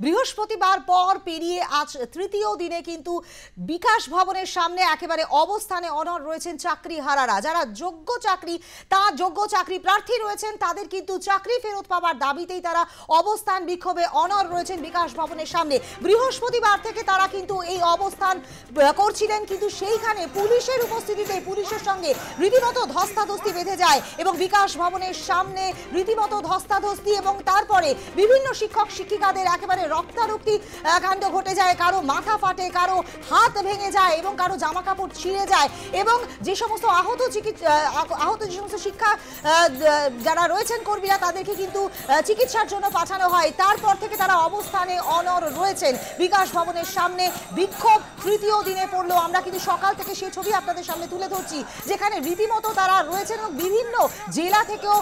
বৃহস্পতিবার পর পেরিয়ে আজ তৃতীয় দিনে কিন্তু বিকাশ ভবনের সামনে একেবারে অবস্থানে অনড় রয়েছেন চাকরিহারারা। যারা যোগ্য চাকরি প্রার্থী রয়েছেন তাদের কিন্তু চাকরি ফেরত পাওয়ার দাবিতেই তারা অবস্থান বিক্ষোভে অনড় রয়েছেন বিকাশ ভবনের সামনে। বৃহস্পতিবার থেকে তারা কিন্তু এই অবস্থান করছিলেন, কিন্তু সেইখানে পুলিশের উপস্থিতিতে পুলিশের সঙ্গে রীতিমতো ধস্তাধস্তি বেঁধে যায় এবং বিকাশ ভবনের সামনে রীতিমতো ধস্তাধস্তি এবং তারপরে বিভিন্ন শিক্ষক শিক্ষিকাদের একেবারে রক্তারক্তি কাণ্ড ঘটে যায়। কারো মাথা ফাটে, কারো হাত ভেঙে যায় এবং কারো জামা কাপড় ছিঁড়ে যায় এবং যে সমস্ত আহত যে সমস্ত শিক্ষা যারা রয়েছেন কর্মীরা তাদেরকে কিন্তু চিকিৎসার জন্য পাঠানো হয়। তারপর থেকে তারা অবস্থানে অনড় রয়েছেন বিকাশ ভবনের সামনে। বিক্ষোভ তৃতীয় দিনে পড়লো। আমরা কিন্তু সকাল থেকে সেই ছবি আপনাদের সামনে তুলে ধরছি, যেখানে রীতিমতো তারা রয়েছেন এবং বিভিন্ন জেলা থেকেও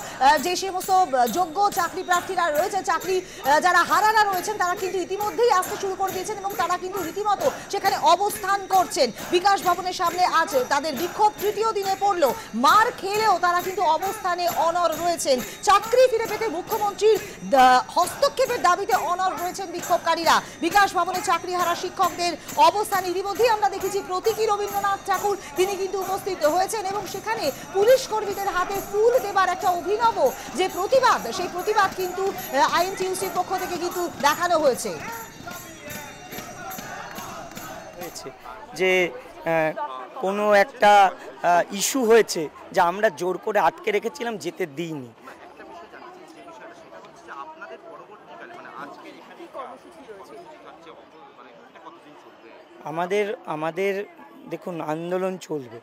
যে সমস্ত যোগ্য চাকরি প্রার্থীরা রয়েছে, চাকরি যারা হারারা রয়েছেন তারা কিন্তু ইতিমধ্যেই আসতে শুরু করে দিয়েছেন এবং তারা কিন্তু রীতিমতো সেখানে অবস্থান করছেন বিকাশ ভবনের সামনে। আজ তাদের বিক্ষোভ তৃতীয় দিনে পড়লো। মার খেলেও তারা কিন্তু অবস্থানে অনড় রয়েছেন। চাকরি ফিরে পেতে মুখ্যমন্ত্রীর হস্তক্ষেপের দাবিতে অনড় রয়েছেন বিক্ষোভকারীরা। বিকাশ ভবনে চাকরিহারা শিক্ষকদের অবস্থান ইতিমধ্যেই আমরা দেখেছি। প্রতীকী রবীন্দ্রনাথ ঠাকুর তিনি কিন্তু উপস্থিত হয়েছেন এবং সেখানে পুলিশ কর্মীদের হাতে ফুল দেবার একটা অভিনব যে প্রতিবাদ, সেই প্রতিবাদ কিন্তু আইএনটিইউসির পক্ষ থেকে কিন্তু দেখানো হয়েছে। যে কোনো একটা ইস্যু হয়েছে যা আমরা জোর করে আটকে রেখেছিলাম, যেতে দিইনি। আমাদের দেখুন, আন্দোলন চলবে।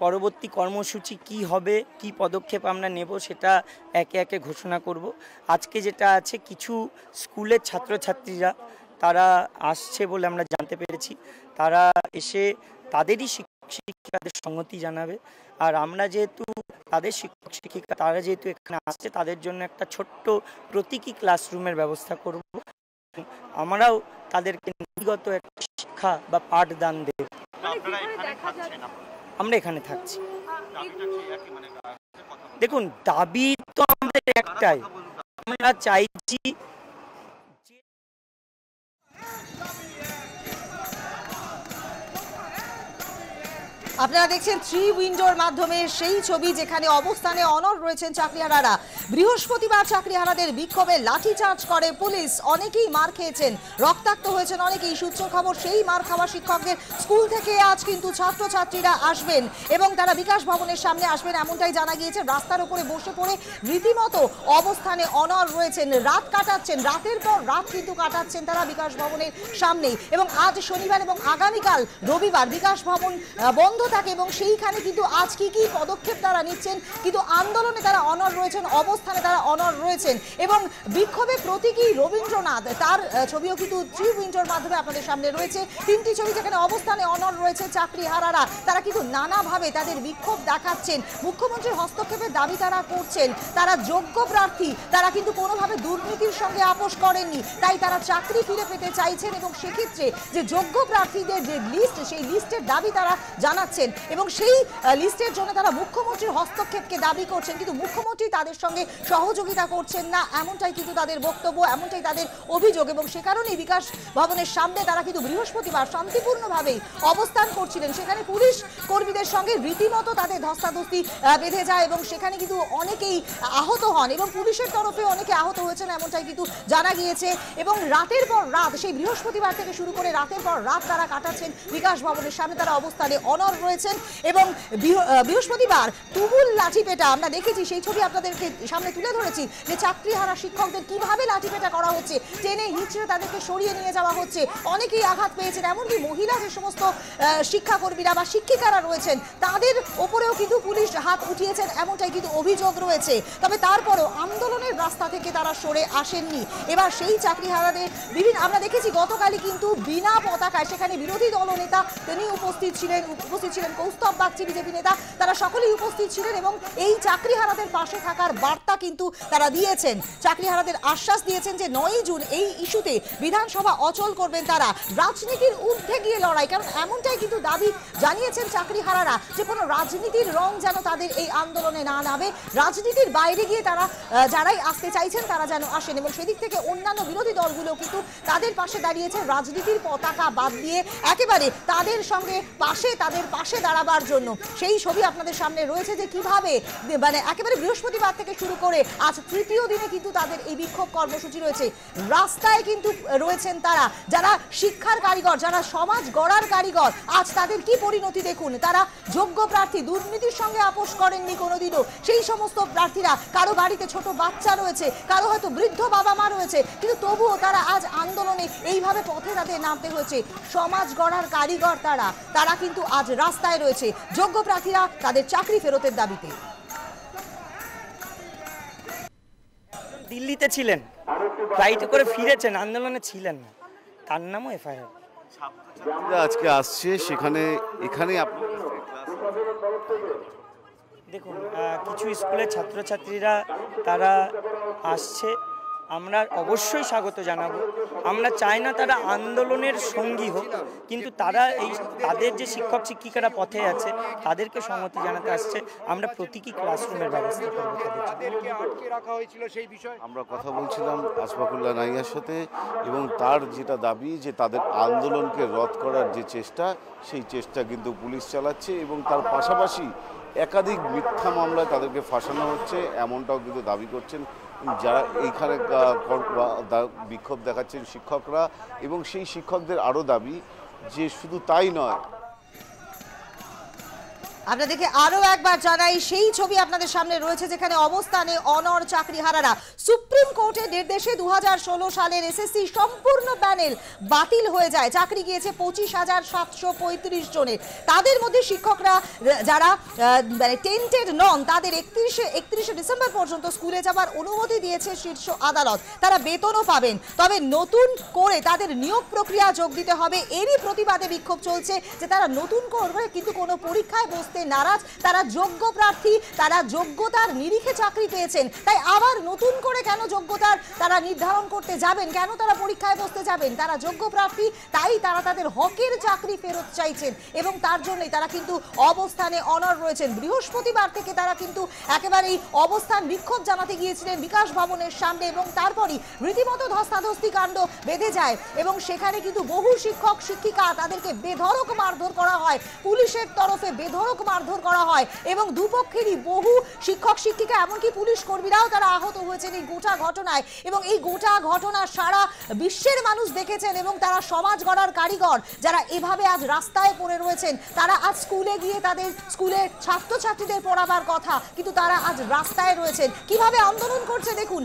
পরবর্তী কর্মসূচি কি হবে, কি পদক্ষেপ আমরা নেব সেটা একে একে ঘোষণা করব। আজকে যেটা আছে, কিছু স্কুলের ছাত্রছাত্রীরা তারা আসছে বলে আমরা জানতে পেরেছি। তারা এসে তাদেরই শিক্ষক শিক্ষিকাদের সংহতি জানাবে। আর আমরা যেহেতু তাদের শিক্ষক শিক্ষিকা তারা যেহেতু এখানে আসছে, তাদের জন্য একটা ছোট্ট প্রতীকী ক্লাসরুমের ব্যবস্থা করব। আমরাও তাদেরকে নীতিগত একটা শিক্ষা বা পাঠদান দেব। আমরা এখানে থাকছি। দেখুন, দাবি তো আমাদের একটাই, আমরা চাইছি আপনারা দেখছেন থ্রি উইন্ডোর মাধ্যমে সেই ছবি, যেখানে অবস্থানে অনড় রয়েছেন চাকরিহারারা। বৃহস্পতিবার চাকরিহারাদের বিক্ষোভে লাঠিচার্জ করে পুলিশ। অনেকেই মার খেয়েছেন, রক্তাক্ত হয়েছেন অনেকেই। সূত্র খবর, সেই মার খাওয়া শিক্ষকদের স্কুল থেকে আজ কিন্তু ছাত্রছাত্রীরা আসবেন এবং তারা বিকাশ ভবনের সামনে আসবেন এমনটাই জানা গিয়েছে। রাস্তার উপরে বসে পড়ে রীতিমতো অবস্থানে অনড় রয়েছেন, রাত কাটাচ্ছেন, রাতের পর রাত কিন্তু কাটাচ্ছেন তারা বিকাশ ভবনের সামনেই। এবং আজ শনিবার এবং আগামীকাল রবিবার বিকাশ ভবন বন্ধ থাকে এবং সেইখানে কিন্তু আজ কি কি পদক্ষেপ তারা নিচ্ছেন, কিন্তু আন্দোলনে তারা অনড় রয়েছেন, অবস্থানে তারা অনড় রয়েছেন। এবং বিক্ষোভে প্রতীকী রবীন্দ্রনাথ তার ছবিও কিন্তু থ্রি উইন্ডোর মাধ্যমে আপনাদের সামনে রয়েছে। তিনটি ছবি যেখানে অবস্থানে অনড় রয়েছে চাকরিহারারা। তারা কিন্তু নানাভাবে তাদের বিক্ষোভ দেখাচ্ছেন, মুখ্যমন্ত্রীর হস্তক্ষেপের দাবি তারা করছেন। তারা যোগ্য প্রার্থী, তারা কিন্তু কোনোভাবে দুর্নীতির সঙ্গে আপোষ করেননি, তাই তারা চাকরি ফিরে পেতে চাইছেন এবং সেক্ষেত্রে যে যোগ্য প্রার্থীদের যে লিস্ট, সেই লিস্টের দাবি তারা জানাচ্ছেন এবং সেই লিস্টের জন্য তারা মুখ্যমন্ত্রীর হস্তক্ষেপকে দাবি করছেন। কিন্তু মুখ্যমন্ত্রী তাদের সঙ্গে সহযোগিতা করছেন না, এমনটাই কিন্তু তাদের বক্তব্য, এমনটাই তাদের অভিযোগ। এবং সে কারণেই বিকাশ ভবনের সামনে তারা কিন্তু বৃহস্পতিবার শান্তিপূর্ণভাবেই অবস্থান করছিলেন। সেখানে পুলিশ কর্মীদের সঙ্গে রীতিমতো তাদের ধস্তাধস্তি বেঁধে যায় এবং সেখানে কিন্তু অনেকেই আহত হন এবং পুলিশের তরফে অনেকে আহত হয়েছেন এমনটাই কিন্তু জানা গিয়েছে। এবং রাতের পর রাত, সেই বৃহস্পতিবার থেকে শুরু করে রাতের পর রাত তারা কাটাচ্ছেন বিকাশ ভবনের সামনে। তারা অবস্থানে অনড় রয়েছেন এবং বৃহস্পতিবার তুমুল লাঠিপেটা আমরা দেখেছি, সেই ছবি আপনাদেরকে সামনে তুলে ধরেছি যে চাকরিহারা শিক্ষকদের কিভাবে লাঠিপেটা করা হচ্ছে, টেনে হিঁচড়ে তাদেরকে সরিয়ে নিয়ে যাওয়া হচ্ছে। অনেকেই আঘাত পেয়েছেন, এমনকি মহিলা যে সমস্ত শিক্ষাকর্মীরা বা শিক্ষিকারা রয়েছেন তাদের ওপরেও কিন্তু পুলিশ হাত উঠিয়েছেন, এমনটাই কিন্তু অভিযোগ রয়েছে। তবে তারপরও আন্দোলনের রাস্তা থেকে তারা সরে আসেননি। এবার সেই চাকরিহারাদের আমরা দেখেছি গতকালই কিন্তু বিনা পতাকায় সেখানে বিরোধী দলনেতা তিনি উপস্থিত ছিলেন ছিলেন কৌস্তব বাগচি বিজেপি নেতা, তারা সকলেই উপস্থিত ছিলেন এবং এই চাকরিহারাদের পাশে থাকার বার্তা কিন্তু তারা দিয়েছেন। চাকরিহারাদের আশ্বাস দিয়েছেন যে 9ই জুন এই ইস্যুতে বিধানসভা অচল করবেন তারা, রাজনীতির ঊর্ধ্বে গিয়ে লড়াই। কারণ এমনটাই কিন্তু দাবি জানিয়েছেন চাকরিহারারা যে কোনো রাজনীতির রং যেন তাদের এই আন্দোলনে না নামে, রাজনীতির বাইরে গিয়ে তারা যারাই আসতে চাইছেন তারা যেন আসেন। এবং সেদিক থেকে অন্যান্য বিরোধী দলগুলো কিন্তু তাদের পাশে দাঁড়িয়েছে রাজনীতির পতাকা বাদ দিয়ে একেবারে তাদের সঙ্গে তাদের পাশে দাঁড়াবার জন্য। সেই ছবি আপনাদের সামনে রয়েছে যে কিভাবে মানে একেবারে বৃহস্পতিবার থেকে শুরু করে আজ তৃতীয় দিনে কিন্তু তাদের এই বিক্ষোভ কর্মসূচি রয়েছে। রাস্তায় কিন্তু রয়েছেন তারা, যারা শিক্ষার কারিগর, যারা সমাজ গড়ার কারিগর। আজ তাদের কি পরিণতি দেখুন, তারা যোগ্য প্রার্থী, দুর্নীতির সঙ্গে আপোষ করেননি কোনোদিনও সেই সমস্ত প্রার্থীরা। কারো বাড়িতে ছোট বাচ্চা রয়েছে, কারো হয়তো বৃদ্ধ বাবা মা রয়েছে, কিন্তু তবুও তারা আজ আন্দোলনে এইভাবে পথে তাদের নামতে হয়েছে। সমাজ গড়ার কারিগর তারা কিন্তু আজ রাস্তায় রয়েছে, যোগ্য প্রার্থীরা তাদের চাকরি ফেরতের দাবিতে। দিল্লিতে ছিলেন, ফ্লাইটে করে ফিরেছেন, আন্দোলনে ছিলেন না, তার নামও এফআইআর। আজকে আসছে এখানে দেখুন, কিছু স্কুলের ছাত্রছাত্রীরা তারা আসছে, আমরা অবশ্যই স্বাগত জানাবো। আমরা চাই না তারা আন্দোলনের সঙ্গী হোক, কিন্তু তাদের যে শিক্ষক শিক্ষিকারা পথে আছে তাদেরকে সম্মতি জানাতে আসছে। আমরা প্রতীকী ক্লাসরুমের ব্যবস্থা করবো তাদেরকে। আমরা কথা বলছিলাম আসফাকুল্লাহ নাইয়ার সাথে, এবং তার যেটা দাবি যে তাদের আন্দোলনকে রদ করার যে চেষ্টা, সেই চেষ্টা কিন্তু পুলিশ চালাচ্ছে এবং তার পাশাপাশি একাধিক মিথ্যা মামলায় তাদেরকে ফাঁসানো হচ্ছে, এমনটাও কিন্তু দাবি করছেন যারা এইখানে বিক্ষোভ দেখাচ্ছেন শিক্ষকরা। এবং সেই শিক্ষকদের আরও দাবি যে শুধু তাই নয়, আপনাদেরকে আরো একবার জানাই সেই ছবি আপনাদের সামনে রয়েছে যেখানে অবস্থানে অনড় চাকরিহারারা। সুপ্রিম কোর্টের নির্দেশে 2016 সালের এসএসসি সম্পূর্ণ প্যানেল বাতিল হয়ে যায়, চাকরি গিয়েছে 25,735 জনের। তাদের মধ্যে শিক্ষকরা যারা মানে টেন্টেড নন তাদের 31শে ডিসেম্বর পর্যন্ত স্কুলে যাবার অনুমতি দিয়েছে শীর্ষ আদালত। তারা বেতনও পাবেন, তবে নতুন করে তাদের নিয়োগ প্রক্রিয়া যোগ দিতে হবে। এরই প্রতিবাদে বিক্ষোভ চলছে যে তারা নতুন করে কিন্তু কোনো পরীক্ষায় বসতে নারাজ। তারা যোগ্য প্রার্থী, তারা যোগ্যতার নিরিখে চাকরি পেয়েছেন, তাই আবার নতুন করে কেন যোগ্যতার তারা নির্ধারণ করতে যাবেন, কেন তারা পরীক্ষায় বসতে যাবেন? তারা যোগ্য প্রার্থী, তাই তারা তাদের হকের চাকরি ফেরত চাইছেন এবং তার জন্যই তারা কিন্তু অবস্থানে অনড় রয়েছেন। বৃহস্পতিবার থেকে তারা কিন্তু একেবারেই অবস্থান বিক্ষোভ জানাতে গিয়েছিলেন বিকাশ ভবনের সামনে এবং তারপরই রীতিমতো ধস্তাধস্তি কাণ্ড বেঁধে যায় এবং সেখানে কিন্তু বহু শিক্ষক শিক্ষিকা তাদেরকে বেধড়ক মারধর করা হয়, পুলিশের তরফে বেধড়ক মারধর করা হয় এবং দুপক্ষেরই বহু শিক্ষক শিক্ষিকা এমনকি পুলিশ কর্মীরাও তারা আহত হয়েছেন এই গোটা ঘটনায়। এবং এই গোটা ঘটনা সারা বিশ্বের মানুষ দেখেছেন এবং তারা সমাজ গড়ার কারিগর যারা এভাবে আজ রাস্তায় পড়ে রয়েছেন, তারা আজ স্কুলে গিয়ে তাদের স্কুলের ছাত্রছাত্রীদের পড়াবার কথা, কিন্তু তারা আজ রাস্তায় রয়েছেন। কিভাবে আন্দোলন করছে দেখুন।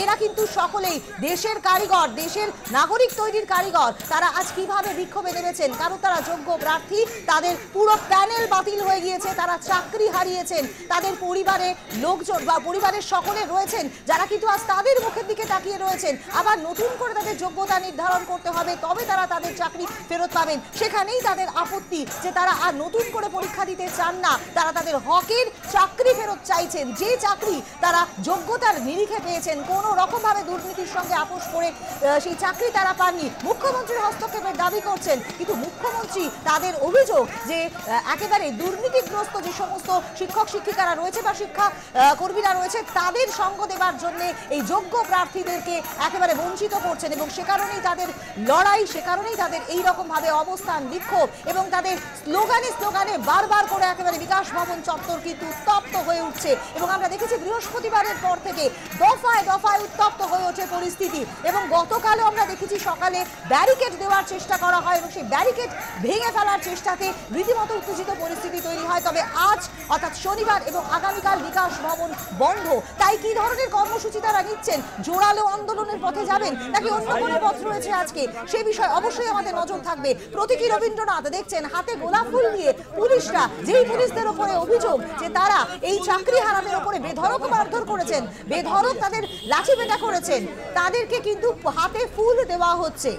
এরা কিন্তু সকলেই দেশের কারিগর, দেশের নাগরিক তৈরির কারিগর। তারা আজ কিভাবে বিক্ষোভে নেমেছেন, কারণ তারা যোগ্য প্রার্থী, তাদের পুরো প্যানেল বাতিল হয়ে গিয়েছে, তারা চাকরি হারিয়েছেন, তাদের পরিবারে লোকজন বা পরিবারের সকলে রয়েছেন যারা কিন্তু আজ তাদের মুখের দিকে তাকিয়ে রয়েছেন। আবার নতুন করে তাদের যোগ্যতা নির্ধারণ করতে হবে, তবে তারা তাদের চাকরি ফেরত পাবেন। সেখানেই তাদের আপত্তি যে তারা আর নতুন করে পরীক্ষা দিতে চান না, তারা তাদের হকের চাকরি ফেরত চাইছেন। যে চাকরি তারা যোগ্যতার নিরিখে পেয়েছেন, কোনো রকমভাবে দুর্নীতির সঙ্গে আপোষ করে সেই চাকরি তারা পাননি। মুখ্যমন্ত্রীর হস্তক্ষেপের দাবি করছেন, কিন্তু মুখ্যমন্ত্রী তাদের অভিযোগ যে একেবারে দুর্নীতিগ্রস্ত যে সমস্ত শিক্ষক শিক্ষিকারা রয়েছে বা শিক্ষা কর্মীরা রয়েছে তাদের সঙ্গ দেবার জন্য এই যোগ্য প্রার্থীদেরকে একেবারে বঞ্চিত করছেন এবং সে কারণেই তাদের লড়াই, সে কারণেই তাদের এইরকমভাবে অবস্থান বিক্ষোভ এবং তাদের স্লোগানে বারবার করে একেবারে বিকাশ ভবন চত্বর কিন্তু উত্তপ্ত হয়ে উঠছে। এবং আমরা দেখেছি বৃহস্পতিবারের পর থেকে দফায় দফায় উত্তপ্ত হয়ে ওঠে পরিস্থিতি এবং গতকালও আমরা দেখেছি সকালে ব্যারিকেড দেওয়ার চেষ্টা করা হয় এবং সেই ব্যারিকেড ভেঙে ফেলার চেষ্টাতে রীতিমতো উত্তেজিত পরিস্থিতি তৈরি হয়। তবে আজ অর্থাৎ শনিবার এবং আগামীকাল বিকাশ ভবন বন্ধ, তাই কি ধরনের কর্মসূচি তারা নিচ্ছেন? জোরালো আন্দোলনের পথে যাবেন নাকি অন্য কোনো পথ রয়েছে আজকে, সে বিষয়ে অবশ্যই আমাদের নজর থাকবে। প্রতীকী রবীন্দ্রনাথ দেখছেন হাতে গোলাপ ফুল নিয়ে পুলিশরা, যেই পুলিশদের উপরে অভিযোগ যে তারা এই চাকরি হারাদের উপরে বেধড়ক মারধর করেছেন, বেধড়ক তাদের লাঠিপেটা করেছেন, তাদেরকে কিন্তু হাতে ফুল দেওয়া হচ্ছে।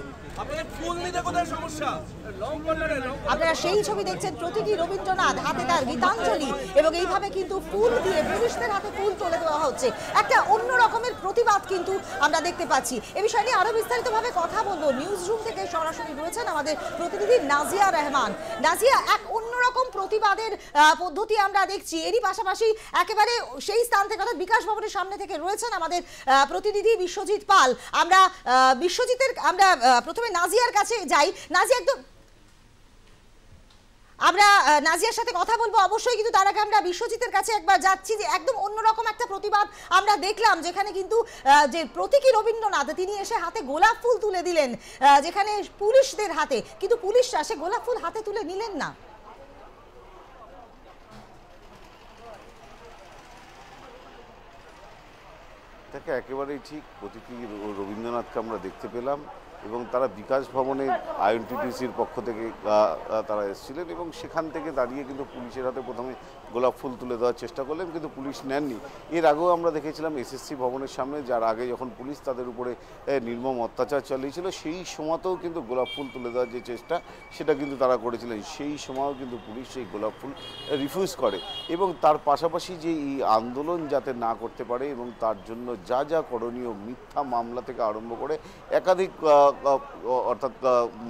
আপনারা সেই ছবি দেখছেন, প্রতীকী রবীন্দ্রনাথ হাতে তার গীতাঞ্জলি এবং এইভাবে কিন্তু ফুল দিয়ে পুলিশদের হাতে ফুল তুলে দেওয়া হচ্ছে। একটা অন্য রকমের প্রতিবাদ কিন্তু আমরা দেখতে পাচ্ছি। এ বিষয় নিয়ে আরো বিস্তারিতভাবে কথা বলবো। নিউজ রুম থেকে সরাসরি রয়েছেন আমাদের প্রতিনিধি নাজিয়া রহমান। নাজিয়া, এক অন্যরকম প্রতিবাদের পদ্ধতি আমরা দেখছি, এরই পাশাপাশি একেবারে সেই স্থান থেকে অর্থাৎ বিকাশ ভবনের সামনে থেকে রয়েছেন আমাদের প্রতিনিধি বিশ্বজিৎ পাল। আমরা প্রথমে নাজিয়ার কাছে যাই। নাজিয়া, আমরা নাজিয়ার সাথে কথা বলবো অবশ্যই, কিন্তু তার আগে আমরা বিশ্বজিতের কাছে একবার যাচ্ছি যে একদম অন্যরকম একটা প্রতিবাদ আমরা দেখলাম, যেখানে কিন্তু যে প্রতীকী রবীন্দ্রনাথ তিনি এসে হাতে গোলাপ ফুল তুলে দিলেন যেখানে পুলিশদের হাতে, কিন্তু পুলিশরা সে গোলাপ ফুল হাতে তুলে নিলেন না। তাকে একেবারেই ঠিক, প্রতীকী রবীন্দ্রনাথকে আমরা দেখতে পেলাম এবং তারা বিকাশ ভবনের আইএনটিটিসির পক্ষ থেকে তারা এসেছিলেন এবং সেখান থেকে দাঁড়িয়ে কিন্তু পুলিশের হাতে প্রথমে গোলাপ ফুল তুলে দেওয়ার চেষ্টা করলেন, কিন্তু পুলিশ নেননি। এর আগেও আমরা দেখেছিলাম এসএসসি ভবনের সামনে, যার আগে যখন পুলিশ তাদের উপরে নির্মম অত্যাচার চালিয়েছিল সেই সময়তেও কিন্তু গোলাপ ফুল তুলে দেওয়ার যে চেষ্টা সেটা কিন্তু তারা করেছিলেন। সেই সময়ও কিন্তু পুলিশ সেই গোলাপ ফুল রিফিউজ করে এবং তার পাশাপাশি যে এই আন্দোলন যাতে না করতে পারে এবং তার জন্য যা যা করণীয়, মিথ্যা মামলা থেকে আরম্ভ করে একাধিক অর্থাৎ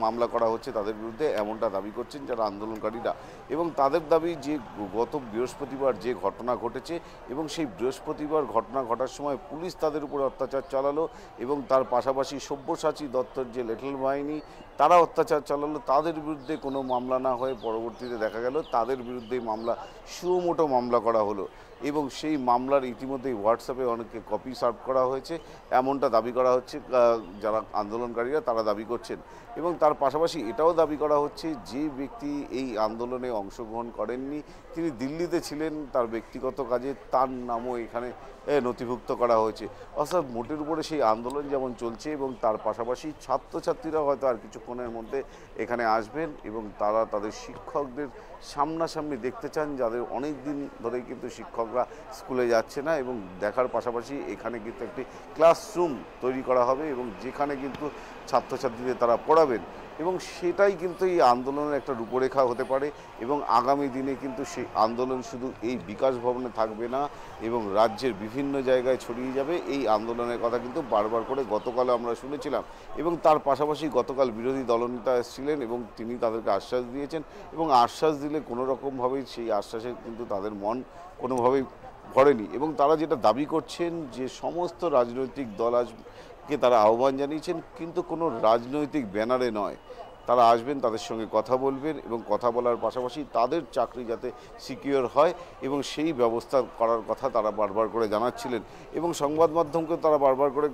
মামলা করা হচ্ছে তাদের বিরুদ্ধে, এমনটা দাবি করছেন যারা আন্দোলনকারীরা। এবং তাদের দাবি যে গত বৃহস্পতিবার যে ঘটনা ঘটেছে এবং সেই বৃহস্পতিবার ঘটনা ঘটার সময় পুলিশ তাদের উপর অত্যাচার চালালো এবং তার পাশাপাশি সব্যসাচী দত্তর যে লিটল বাহিনী তারা অত্যাচার চালালো, তাদের বিরুদ্ধে কোনো মামলা না হয়ে পরবর্তীতে দেখা গেল তাদের বিরুদ্ধেই মামলা, সুমোটো মামলা করা হলো এবং সেই মামলার ইতিমধ্যেই হোয়াটসঅ্যাপে অনেককে কপি সার্ভ করা হয়েছে, এমনটা দাবি করা হচ্ছে যারা আন্দোলনকারীরা তারা দাবি করছেন। এবং তার পাশাপাশি এটাও দাবি করা হচ্ছে যে ব্যক্তি এই আন্দোলনে অংশগ্রহণ করেননি তিনি দিল্লিতে ছিলেন, তার ব্যক্তিগত কাজে তার নামও এখানে নথিভুক্ত করা হয়েছে। অর্থাৎ মোটের উপরে সেই আন্দোলন যেমন চলছে এবং তার পাশাপাশি ছাত্রছাত্রীরা হয়তো আর কিছুক্ষণের মধ্যে এখানে আসবেন এবং তারা তাদের শিক্ষকদের সামনাসামনি দেখতে চান, যাদের অনেক দিন ধরেই কিন্তু শিক্ষকরা স্কুলে যাচ্ছে না এবং দেখার পাশাপাশি এখানে কিন্তু একটি ক্লাসরুম তৈরি করা হবে এবং যেখানে কিন্তু ছাত্রছাত্রীদের তারা পড়াবেন এবং সেটাই কিন্তু এই আন্দোলনের একটা রূপরেখা হতে পারে এবং আগামী দিনে কিন্তু সেই আন্দোলন শুধু এই বিকাশ ভবনে থাকবে না এবং রাজ্যের বিভিন্ন জায়গায় ছড়িয়ে যাবে। এই আন্দোলনের কথা কিন্তু বারবার করে গতকাল আমরা শুনেছিলাম এবং তার পাশাপাশি গতকাল বিরোধী দলনেতা এসেছিলেন এবং তিনি তাদেরকে আশ্বাস দিয়েছেন এবং আশ্বাস দিলে কোনো রকমভাবেই সেই আশ্বাসে কিন্তু তাদের মন কোনোভাবেই ভরেনি এবং তারা যেটা দাবি করছেন যে সমস্ত রাজনৈতিক দল কে তারা আহ্বান জানিয়েছেন, কিন্তু কোনো রাজনৈতিক ব্যানারে নয়, তারা আসবেন, তাদের সঙ্গে কথা বলবেন এবং কথা বলার পাশাপাশি তাদের চাকরি যাতে সিকিউর হয় এবং সেই ব্যবস্থা করার কথা তারা বারবার করে জানাচ্ছিলেন এবং সংবাদ মাধ্যমকে তারা বারবার করে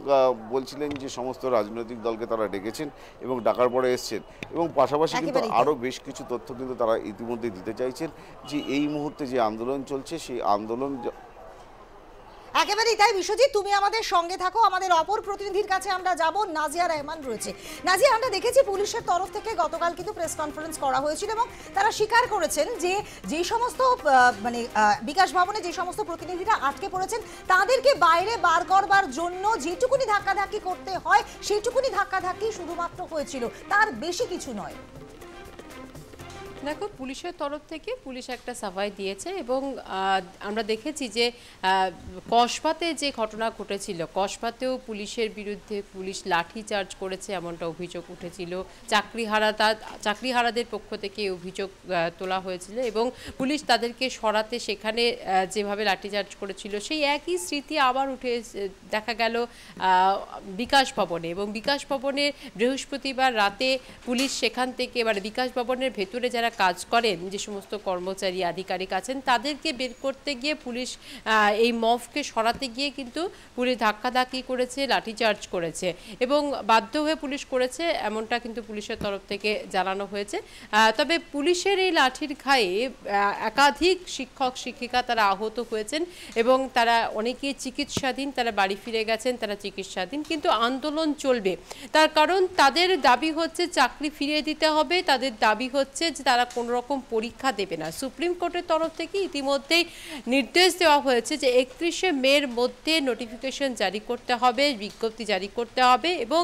বলছিলেন যে সমস্ত রাজনৈতিক দলকে তারা ডেকেছেন এবং ডাকার পরে এসছেন এবং পাশাপাশি কিন্তু আরও বেশ কিছু তথ্য কিন্তু তারা ইতিমধ্যে দিতে চাইছেন যে এই মুহূর্তে যে আন্দোলন চলছে সেই আন্দোলন একেবারেই তাই। বিশ্বজিৎ, তুমি আমাদের সঙ্গে থাকো, আমাদের অপর প্রতিনিধির কাছে আমরা যাব। নাজিয়া রহমান রয়েছে। নাজিয়া, আমরা দেখেছি পুলিশের তরফ থেকে গতকাল কিন্তু প্রেস কনফারেন্স করা হয়েছিল এবং তারা স্বীকার করেছেন যে যে সমস্ত বিকাশ ভবনে যে সমস্ত প্রতিনিধিরা আটকে পড়েছেন তাদেরকে বাইরে বার করবার জন্য যেটুকুনি ধাক্কাধাক্কি করতে হয় সেইটুকুনি ধাক্কাধাক্কি শুধুমাত্র হয়েছিল, তার বেশি কিছু নয়। দেখো, পুলিশের তরফ থেকে পুলিশ একটা সাফাই দিয়েছে এবং আমরা দেখেছি যে কসবাতে যে ঘটনা ঘটেছিল, কসবাতেও পুলিশের বিরুদ্ধে পুলিশ লাঠি চার্জ করেছে এমনটা অভিযোগ উঠেছিল। চাকরিহারাদের পক্ষ থেকে অভিযোগ তোলা হয়েছিল এবং পুলিশ তাদেরকে সরাতে সেখানে যেভাবে লাঠিচার্জ করেছিল সেই একই স্মৃতি আবার উঠে দেখা গেল বিকাশ ভবনে এবং বিকাশ ভবনে বৃহস্পতিবার রাতে পুলিশ সেখান থেকে বিকাশ ভবনের ভেতরে যারা কাজ করেন, যে সমস্ত কর্মচারী আধিকারিক আছেন তাদেরকে বের করতে গিয়ে পুলিশ এই মফকে সরাতে গিয়ে কিন্তু পুলিশ ধাক্কাধাক্কি করেছে, লাঠিচার্জ করেছে এবং বাধ্য হয়ে পুলিশ করেছে এমনটা কিন্তু পুলিশের তরফ থেকে জানানো হয়েছে। তবে পুলিশের এই লাঠির ঘায়ে একাধিক শিক্ষক শিক্ষিকা তারা আহত হয়েছেন এবং তারা অনেকেই চিকিৎসাধীন, তারা বাড়ি ফিরে গেছেন, তারা চিকিৎসাধীন, কিন্তু আন্দোলন চলবে। তার কারণ তাদের দাবি হচ্ছে চাকরি ফিরিয়ে দিতে হবে, তাদের দাবি হচ্ছে যে তারা তারা কোনো রকম পরীক্ষা দেবে না। সুপ্রিম কোর্টের তরফ থেকে ইতিমধ্যেই নির্দেশ দেওয়া হয়েছে যে 31শে মের মধ্যে নোটিফিকেশন জারি করতে হবে, বিজ্ঞপ্তি জারি করতে হবে এবং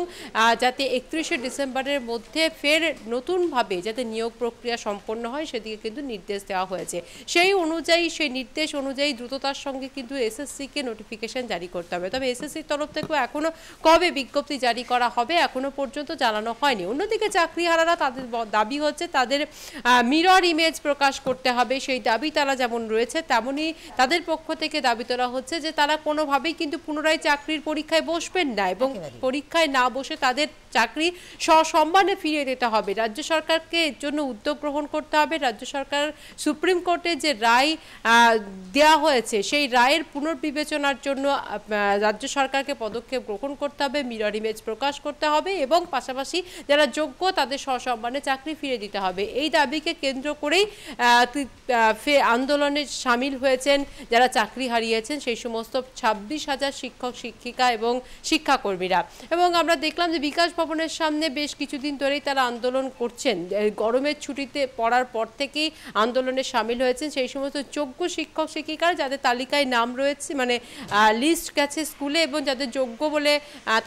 যাতে 31শে ডিসেম্বরের মধ্যে ফের নতুনভাবে যাতে নিয়োগ প্রক্রিয়া সম্পন্ন হয় সেদিকে কিন্তু নির্দেশ দেওয়া হয়েছে। সেই অনুযায়ী, সেই নির্দেশ অনুযায়ী দ্রুততার সঙ্গে কিন্তু এসএসসিকে নোটিফিকেশন জারি করতে হবে। তবে এসএসসির তরফ থেকেও এখনও কবে বিজ্ঞপ্তি জারি করা হবে এখনও পর্যন্ত জানানো হয়নি। অন্যদিকে চাকরিহারারা তাদের দাবি হচ্ছে তাদের মিরর ইমেজ প্রকাশ করতে হবে, সেই দাবি তারা যেমন রয়েছে তেমনই তাদের পক্ষ থেকে দাবি তোলা হচ্ছে যে তারা কোনোভাবেই কিন্তু পুনরায় চাকরির পরীক্ষায় বসবেন না এবং পরীক্ষায় না বসে তাদের চাকরি সসম্মানে ফিরিয়ে দিতে হবে। রাজ্য সরকারকে এর জন্য উদ্যোগ গ্রহণ করতে হবে। রাজ্য সরকার সুপ্রিম কোর্টে যে রায় দেওয়া হয়েছে সেই রায়ের পুনর্বিবেচনার জন্য রাজ্য সরকারকে পদক্ষেপ গ্রহণ করতে হবে, মিরর ইমেজ প্রকাশ করতে হবে এবং পাশাপাশি যারা যোগ্য তাদের সসম্মানে চাকরি ফিরিয়ে দিতে হবে। এই দাবিকে কেন্দ্র করেই আন্দোলনে সামিল হয়েছেন যারা চাকরি হারিয়েছেন সেই সমস্ত 26,000 শিক্ষক শিক্ষিকা এবং শিক্ষাকর্মীরা। এবং আমরা দেখলাম যে বিকাশ ভবনের সামনে বেশ কিছুদিন ধরেই তারা আন্দোলন করছেন। গরমের ছুটিতে পড়ার পর থেকেই আন্দোলনে সামিল হয়েছেন সেই সমস্ত যোগ্য শিক্ষক শিক্ষিকারা যাদের তালিকায় নাম রয়েছে, মানে লিস্ট গেছে স্কুলে এবং যাদের যোগ্য বলে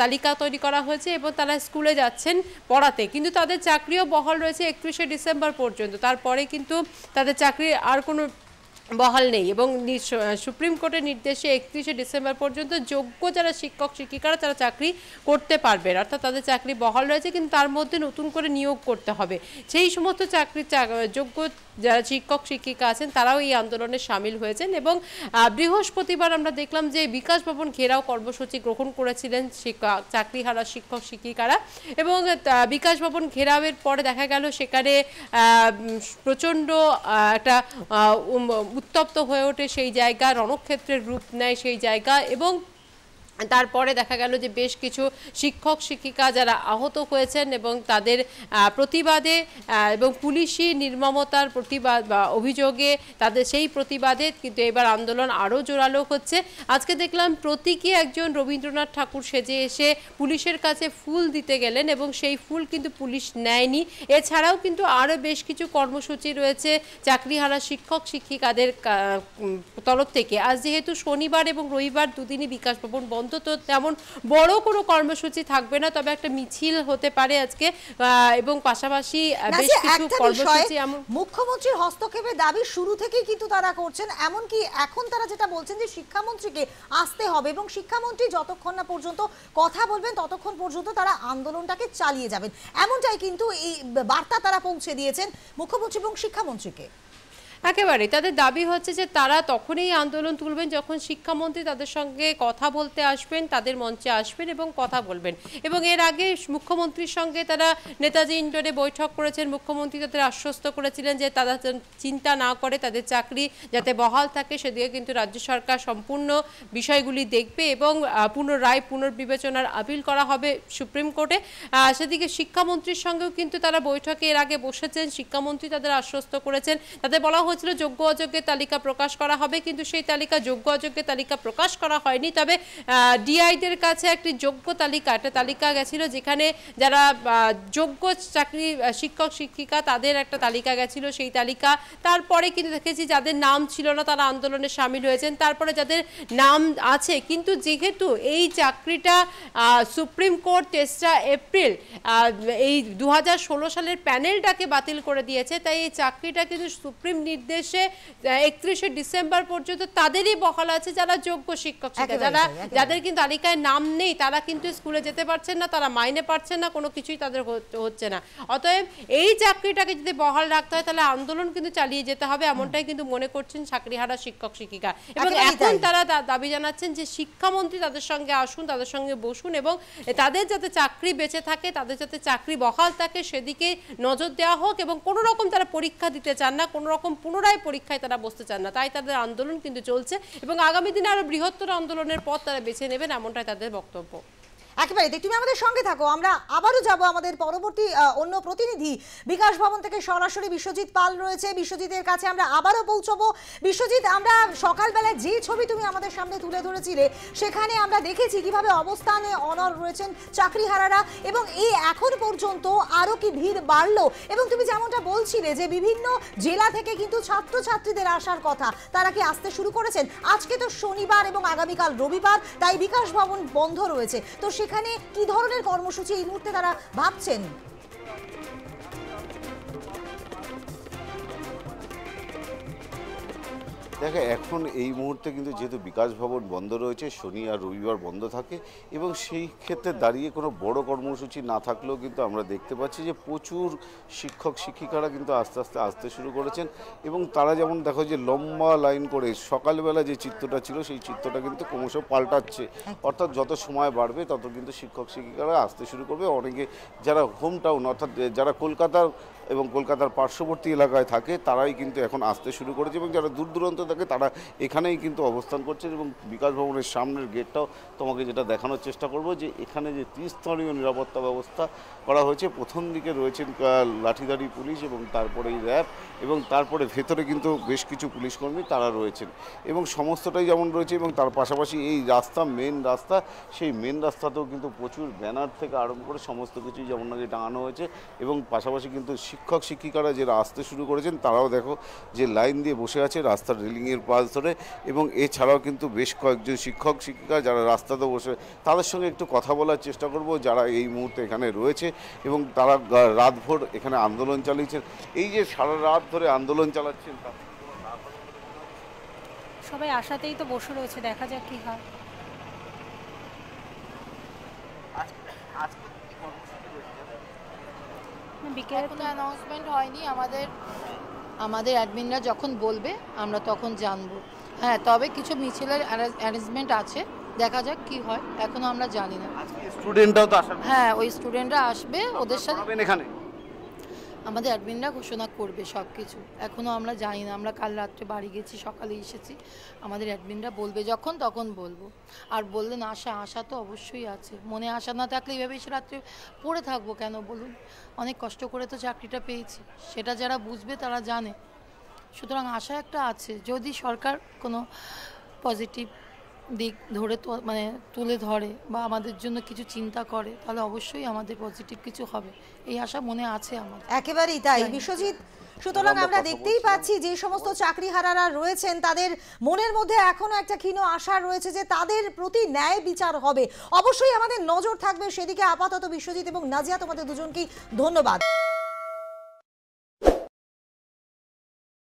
তালিকা তৈরি করা হয়েছে এবং তারা স্কুলে যাচ্ছেন পড়াতে, কিন্তু তাদের চাকরিও বহাল রয়েছে 31শে ডিসেম্বর পর্যন্ত। তারপরে কিন্তু তাদের চাকরির আর কোনো বহাল নেই এবং সুপ্রিম কোর্টের নির্দেশে 31শে ডিসেম্বর পর্যন্ত যোগ্য যারা শিক্ষক শিক্ষিকারা তারা চাকরি করতে পারবেন, অর্থাৎ তাদের চাকরি বহাল রয়েছে কিন্তু তার মধ্যে নতুন করে নিয়োগ করতে হবে। সেই সমস্ত যোগ্য যারা শিক্ষক শিক্ষিকা আছেন তারাও এই আন্দোলনে সামিল হয়েছেন এবং বৃহস্পতিবার আমরা দেখলাম যে বিকাশ ভবন ঘেরাও কর্মসূচি গ্রহণ করেছিলেন চাকরিহারা শিক্ষক শিক্ষিকারা এবং বিকাশ ভবন ঘেরাওয়ের পরে দেখা গেল সেখানে প্রচণ্ড একটা উত্তপ্ত হয়ে ওঠে সেই জায়গা, রণক্ষেত্রের রূপ নেয় সেই জায়গা এবং তারপরে দেখা গেল যে বেশ কিছু শিক্ষক শিক্ষিকা যারা আহত হয়েছেন এবং তাদের প্রতিবাদে এবং পুলিশি নির্মমতার প্রতিবাদ বা অভিযোগে তাদের সেই প্রতিবাদে কিন্তু এবার আন্দোলন আরও জোরালো হচ্ছে। আজকে দেখলাম প্রতীকী একজন রবীন্দ্রনাথ ঠাকুর সেজে এসে পুলিশের কাছে ফুল দিতে গেলেন এবং সেই ফুল কিন্তু পুলিশ নেয়নি। এছাড়াও কিন্তু আরও বেশ কিছু কর্মসূচি রয়েছে চাকরিহারা শিক্ষক শিক্ষিকাদের তরফ থেকে। আজ যেহেতু শনিবার এবং রবিবার দুদিনই বিকাশ ভবন বন্ধ, তো তেমন বড় কোনো কর্মসূচি থাকবে না, তবে একটা মিছিল হতে পারে আজকে এবং পাশাপাশি বেশ কিছু কর্মসূচি। মুখ্যমন্ত্রীর হস্তক্ষেপের দাবি শুরু থেকেই কিন্তু তারা করছেন, এমনকি এখন তারা যেটা বলছেন যে শিক্ষামন্ত্রীকে আসতে হবে এবং শিক্ষামন্ত্রী যতক্ষণ না পর্যন্ত কথা বলবেন ততক্ষণ পর্যন্ত তারা আন্দোলনটাকে চালিয়ে যাবেন, এমনটাই কিন্তু এই বার্তা তারা পৌঁছে দিয়েছেন মুখ্যমন্ত্রী এবং শিক্ষামন্ত্রীকে। একেবারে তাদের দাবি হচ্ছে যে তারা তখনই আন্দোলন তুলবেন যখন শিক্ষামন্ত্রী তাদের সঙ্গে কথা বলতে আসবেন, তাদের মঞ্চে আসবেন এবং কথা বলবেন। এবং এর আগে মুখ্যমন্ত্রীর সঙ্গে তারা নেতাজি ইন্ডোরে বৈঠক করেছেন। মুখ্যমন্ত্রী তাদের আশ্বস্ত করেছিলেন যে তারা চিন্তা না করে তাদের চাকরি যাতে বহাল থাকে সেদিকে কিন্তু রাজ্য সরকার সম্পূর্ণ বিষয়গুলি দেখবে এবং পুনরায় পুনর্বিবেচনার আপিল করা হবে সুপ্রিম কোর্টে। সেদিকে শিক্ষামন্ত্রীর সঙ্গেও কিন্তু তারা বৈঠকে এর আগে বসেছেন। শিক্ষামন্ত্রী তাদের আশ্বস্ত করেছেন, তাদের বলা হয়েছিল যোগ্য অযোগ্যের তালিকা প্রকাশ করা হবে, কিন্তু সেই তালিকা যোগ্য অযোগ্যের তালিকা প্রকাশ করা হয়নি। তবে ডিআইদের কাছে একটি যোগ্য একটা তালিকা গেছিল যেখানে যারা যোগ্য চাকরি শিক্ষক শিক্ষিকা তাদের একটা তালিকা গেছিল, সেই তালিকা তারপরে কিন্তু দেখেছি যাদের নাম ছিল না তারা আন্দোলনে সামিল হয়েছেন। তারপরে যাদের নাম আছে কিন্তু যেহেতু এই চাকরিটা সুপ্রিম কোর্ট 3রা এপ্রিল এই 2016 সালের প্যানেলটাকে বাতিল করে দিয়েছে, তাই এই চাকরিটা কিন্তু সুপ্রিম নির্দেশে 31শে ডিসেম্বর পর্যন্ত তাদেরই বহাল আছে যারা যোগ্য শিক্ষক শিক্ষিকা, যাদের কিন্তু তালিকায় নাম নেই তারা কিন্তু স্কুলে যেতে পারছেন না, তারা মাইনে পাচ্ছেন না, কোনো কিছুই তাদের হচ্ছে না। অতএব এই চাকরিটাকে যদি বহাল রাখতে হয় তাহলে আন্দোলন কিন্তু চালিয়ে যেতে হবে, এমনটাই কিন্তু মনে করছেন চাকরিহারা শিক্ষক শিক্ষিকা। এবং এখন তারা দাবি জানাচ্ছেন যে শিক্ষামন্ত্রী তাদের সঙ্গে আসুন, তাদের সঙ্গে বসুন এবং তাদের যাতে চাকরি বেঁচে থাকে, তাদের যাতে চাকরি বহাল থাকে সেদিকে নজর দেওয়া হোক এবং কোনো রকম তারা পরীক্ষা দিতে চান না, কোনো রকম পুনরায় পরীক্ষায় তারা বসতে চান না। তাই তাদের আন্দোলন কিন্তু চলছে এবং আগামী দিনে আরো বৃহত্তর আন্দোলনের পথ তারা বেছে নেবেন, এমনটাই তাদের বক্তব্য। একেবারে তুমি আমাদের সঙ্গে থাকো, আমরা আবারও যাব আমাদের পরবর্তী অন্য প্রতিনিধি বিকাশ ভবন থেকে সরাসরি বিশ্বজিৎ পাল রয়েছে, বিশ্বজিতের কাছে আমরা আবারও পৌঁছবো। বিশ্বজিৎ, আমরা সকালবেলায় যে ছবি তুমি আমাদের সামনে তুলে ধরেছিলে সেখানে আমরা দেখেছি কিভাবে অবস্থানে অনড় রয়েছেন চাকরিহারারা, এবং এই এখন পর্যন্ত আরো কি ভিড় বাড়লো, এবং তুমি যেমনটা বলছিলে যে বিভিন্ন জেলা থেকে কিন্তু ছাত্রছাত্রীদের আসার কথা, তারা কি আসতে শুরু করেছেন? আজকে তো শনিবার এবং আগামীকাল রবিবার, তাই বিকাশ ভবন বন্ধ রয়েছে, তো সেখানে কি ধরনের কর্মসূচি এই মুহূর্তে তারা ভাবছেন? দেখো, এখন এই মুহূর্তে কিন্তু যেহেতু বিকাশ ভবন বন্ধ রয়েছে, শনি আর রবিবার বন্ধ থাকে, এবং সেই ক্ষেত্রে দাঁড়িয়ে কোনো বড় কর্মসূচি না থাকলেও কিন্তু আমরা দেখতে পাচ্ছি যে প্রচুর শিক্ষক শিক্ষিকারা কিন্তু আস্তে আস্তে আসতে শুরু করেছেন, এবং তারা যেমন দেখো যে লম্বা লাইন করে সকালবেলা যে চিত্রটা ছিল সেই চিত্রটা কিন্তু ক্রমশ পাল্টাচ্ছে, অর্থাৎ যত সময় বাড়বে তত কিন্তু শিক্ষক শিক্ষিকারা আসতে শুরু করবে। অনেকে যারা হোম টাউন অর্থাৎ যারা কলকাতার এবং কলকাতার পার্শ্ববর্তী এলাকায় থাকে তারাই কিন্তু এখন আসতে শুরু করেছে, এবং যারা দূর দূরান্ত থাকে তারা এখানেই কিন্তু অবস্থান করছেন। এবং বিকাশ ভবনের সামনের গেটটাও তোমাকে যেটা দেখানোর চেষ্টা করব যে এখানে যে ত্রিস্তরীয় নিরাপত্তা ব্যবস্থা করা হয়েছে, প্রথম দিকে রয়েছেন লাঠিধারী পুলিশ এবং তারপরেই র্যাব, এবং তারপরে ভেতরে কিন্তু বেশ কিছু পুলিশকর্মী তারা রয়েছেন, এবং সমস্তটাই যেমন রয়েছে। এবং তার পাশাপাশি এই রাস্তা মেন রাস্তা, সেই মেন রাস্তাতেও কিন্তু প্রচুর ব্যানার থেকে আরম্ভ করে সমস্ত কিছুই যেমন নাকি টাঙানো হয়েছে, এবং পাশাপাশি কিন্তু শিক্ষক শিক্ষিকারা যারা আসতে শুরু করেছেন তারাও দেখো যে লাইন দিয়ে বসে আছে রাস্তার রেলিংয়ের পাশ ধরে, এবং এছাড়াও কিন্তু বেশ কয়েকজন শিক্ষক শিক্ষিকা যারা রাস্তাতে বসে, তাদের সঙ্গে একটু কথা বলার চেষ্টা করব যারা এই মুহূর্তে এখানে রয়েছে, এবং তারা রাতভর এখানে আন্দোলন চালিয়েছেন। এই যে সারা রাত ধরে আন্দোলন চালাচ্ছেন, সবাই আশাতেই তো বসে রয়েছে, দেখা যাক কি হয়। এখনো অ্যানাউন্সমেন্ট হয়নি, আমাদের অ্যাডমিনরা যখন বলবে আমরা তখন জানবো। হ্যাঁ, তবে কিছু মিছিলের অ্যারেঞ্জমেন্ট আছে, দেখা যাক কি হয়, এখনো আমরা জানি না। স্টুডেন্টরাও তো আসবে? হ্যাঁ, ওই স্টুডেন্টরা আসবে, ওদের সাথে এখানে আমাদের অ্যাডমিনরা ঘোষণা করবে সব কিছু, এখনও আমরা জানি না। আমরা কাল রাত্রে বাড়ি গেছি, সকালে এসেছি, আমাদের অ্যাডমিনরা বলবে যখন তখন বলবো। আর বললেন আশা তো অবশ্যই আছে, মনে আশা না থাকলে এইভাবে এসে রাত্রে পড়ে থাকবো কেন বলুন? অনেক কষ্ট করে তো চাকরিটা পেয়েছি, সেটা যারা বুঝবে তারা জানে। সুতরাং আশা একটা আছে, যদি সরকার কোনো পজিটিভ দিক ধরে তুলে ধরে বা আমাদের জন্য কিছু চিন্তা করে, তাহলে অবশ্যই আমাদের পজিটিভ কিছু হবে, এই আশা মনে আছে আমার। একেবারেই তাই বিশ্বজিৎ। সুতরাং আমরা দেখতেই পাচ্ছি যে সমস্ত চাকরিহারারা রয়েছেন তাদের মনের মধ্যে এখনো একটা ক্ষীণ আশা রয়েছে যে তাদের প্রতি ন্যায় বিচার হবে। অবশ্যই আমাদের নজর থাকবে সেদিকে। আপাতত বিশ্বজিৎ এবং নাজিয়া, তোমাদের দুজনকেই ধন্যবাদ।